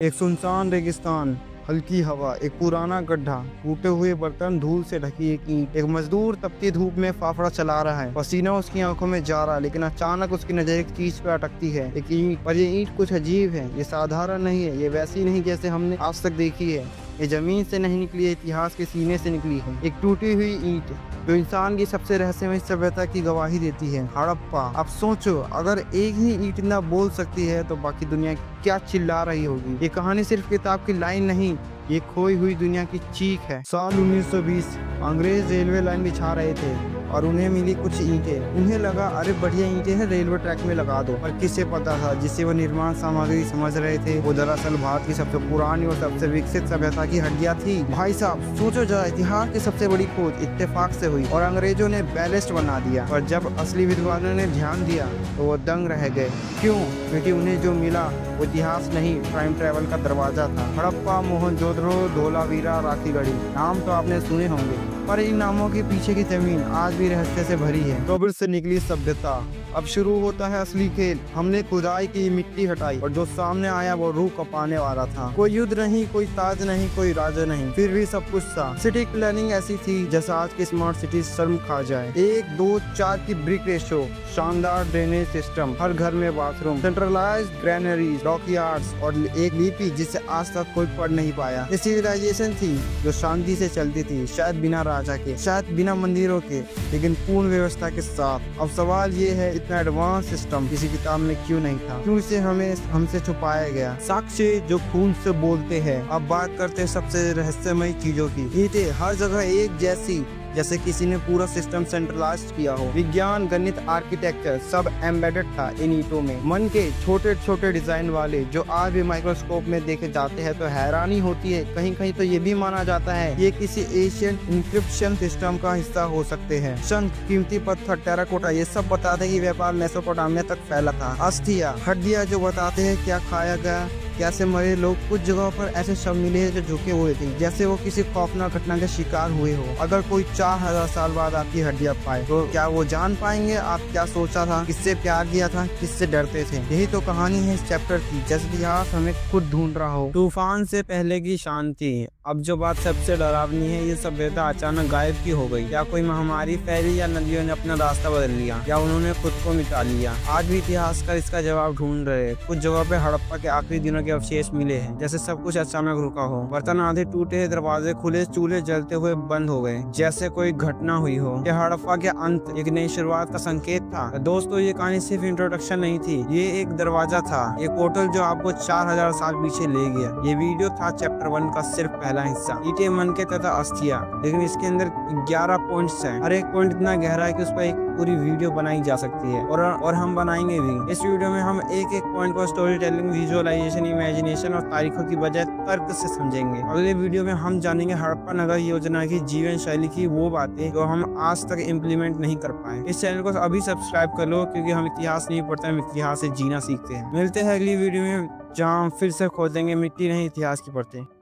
एक सुनसान रेगिस्तान, हल्की हवा, एक पुराना गड्ढा, टूटे हुए बर्तन, धूल से ढकी एक ईंट। एक मजदूर तपती धूप में फाफड़ा चला रहा है, पसीना उसकी आंखों में जा रहा है, लेकिन अचानक उसकी नजर एक चीज पर अटकती है, एक ईंट। पर ये ईंट कुछ अजीब है, ये साधारण नहीं है, ये वैसी नहीं जैसे हमने आज तक देखी है। ये जमीन से नहीं निकली है, इतिहास के सीने से निकली है। एक टूटी हुई ईंट जो इंसान की सबसे रहस्यमय सभ्यता की गवाही देती है, हड़प्पा। अब सोचो, अगर एक ही ईंट ना बोल सकती है तो बाकी दुनिया क्या चिल्ला रही होगी। ये कहानी सिर्फ किताब की लाइन नहीं, ये खोई हुई दुनिया की चीख है। साल 1920 अंग्रेज रेलवे लाइन बिछा रहे थे और उन्हें मिली कुछ ईंटें। उन्हें लगा, अरे बढ़िया ईंटें हैं, रेलवे ट्रैक में लगा दो। पर किसे पता था, जिसे वो निर्माण सामग्री समझ रहे थे, वो दरअसल भारत की सबसे पुरानी और सबसे विकसित सभ्यता की हड्डियां थी। भाई साहब सोचो जरा, इतिहास की सबसे बड़ी खोज इत्तेफाक से हुई और अंग्रेजों ने बैलेस्ट बना दिया। पर जब असली विद्वानों ने ध्यान दिया तो वो दंग रह गए। क्यों? क्योंकि उन्हें जो मिला वो इतिहास नहीं, टाइम ट्रेवल का दरवाजा था। हड़प्पा, मोहनजोदड़ो, धोलावीरा, राखीगढ़ी, नाम तो आपने सुने होंगे, पर इन नामों के पीछे की जमीन आज भी रहस्य से भरी है। कब्र से निकली सभ्यता। अब शुरू होता है असली खेल। हमने खुदाई की, मिट्टी हटाई और जो सामने आया वो रूह कपाने वाला था। कोई युद्ध नहीं, कोई ताज नहीं, कोई राजा नहीं, फिर भी सब कुछ था। सिटी प्लानिंग ऐसी थी जैसा आज की स्मार्ट सिटी शर्म खा जाए। 1, 2, 4 की ब्रिक रेशो, शानदार ड्रेनेज सिस्टम, हर घर में बाथरूम, सेंट्रलाइज्ड ग्रैनरीज, डॉकयार्ड्स और एक लिपि जिसे आज तक कोई पढ़ नहीं पाया। ये सिविलाइजेशन थी जो शांति से चलती थी, शायद बिना राजा के, शायद बिना मंदिरों के, लेकिन पूर्ण व्यवस्था के साथ। अब सवाल ये है, इतना एडवांस सिस्टम किसी किताब में क्यों नहीं था? क्यों इसे हमसे छुपाया गया? साक्ष्य जो खून से बोलते हैं। अब बात करते हैं सबसे रहस्यमय चीजों की। ईंटें हर जगह एक जैसी, जैसे किसी ने पूरा सिस्टम सेंट्रलाइज किया हो। विज्ञान, गणित, आर्किटेक्चर सब एम्बेडेड था इन ईंटों में। मन के छोटे छोटे डिजाइन वाले जो आज भी माइक्रोस्कोप में देखे जाते हैं तो हैरानी होती है। कहीं कहीं तो ये भी माना जाता है ये किसी एशियन इंक्रिप्शन सिस्टम का हिस्सा हो सकते हैं। शंख, कीमती पत्थर, टेराकोटा, ये सब बताते हैं कि व्यापार मेसोपोटामिया तक फैला था। अस्थियां, हड्डियां जो बताते हैं क्या खाया गया, कैसे मरे लोग। कुछ जगहों पर ऐसे शव मिले हैं जो झुके हुए थे, जैसे वो किसी खौफनाक घटना के शिकार हुए हो। अगर कोई 4000 साल बाद आपकी हड्डियां पाए तो क्या वो जान पाएंगे आप क्या सोचा था, किससे प्यार किया था, किससे डरते थे? यही तो कहानी है इस चैप्टर की, जैसे इतिहास हमें खुद ढूंढ रहा हो। तूफान से पहले की शांति। अब जो बात सबसे डरावनी है, ये सभ्यता अचानक गायब क्यों हो गई? क्या कोई महामारी फैली, या नदियों ने अपना रास्ता बदल लिया, या उन्होंने खुद को मिटा लिया? आज भी इतिहासकार इसका जवाब ढूंढ रहे हैं। कुछ जगहों पे हड़प्पा के आखिरी दिनों के अवशेष मिले हैं, जैसे सब कुछ अचानक रुका हो। बर्तन आधे टूटे, दरवाजे खुले, चूल्हे जलते हुए बंद हो गए, जैसे कोई घटना हुई हो। यह हड़प्पा के अंत, एक नई शुरुआत का संकेत था। दोस्तों, ये कहानी सिर्फ इंट्रोडक्शन नहीं थी, ये एक दरवाजा था, एक पोर्टल जो आपको 4000 साल पीछे ले गया। ये वीडियो था चैप्टर 1 का सिर्फ पहला हिस्सा, ईंटें, मन के तथा अस्थियां। लेकिन इसके अंदर 11 पॉइंट्स हैं। हर एक पॉइंट इतना गहरा है कि उस पर एक पूरी वीडियो बनाई जा सकती है, और हम बनाएंगे भी। इस वीडियो में हम एक एक पॉइंट को स्टोरी टेलिंग, विजुअलाइजेशन, इमेजिनेशन और तारीखों की बजाय तर्क से समझेंगे। अगले वीडियो में हम जानेंगे हड़प्पा नगर योजना की जीवन शैली की वो बातें जो हम आज तक इम्प्लीमेंट नहीं कर पाए। इस चैनल को अभी सब्सक्राइब कर लो, क्योंकि हम इतिहास नहीं पढ़ते, हम इतिहास से जीना सीखते हैं। मिलते हैं अगली वीडियो में, जहाँ हम फिर से खोदेंगे मिट्टी नहीं, इतिहास की पढ़ते।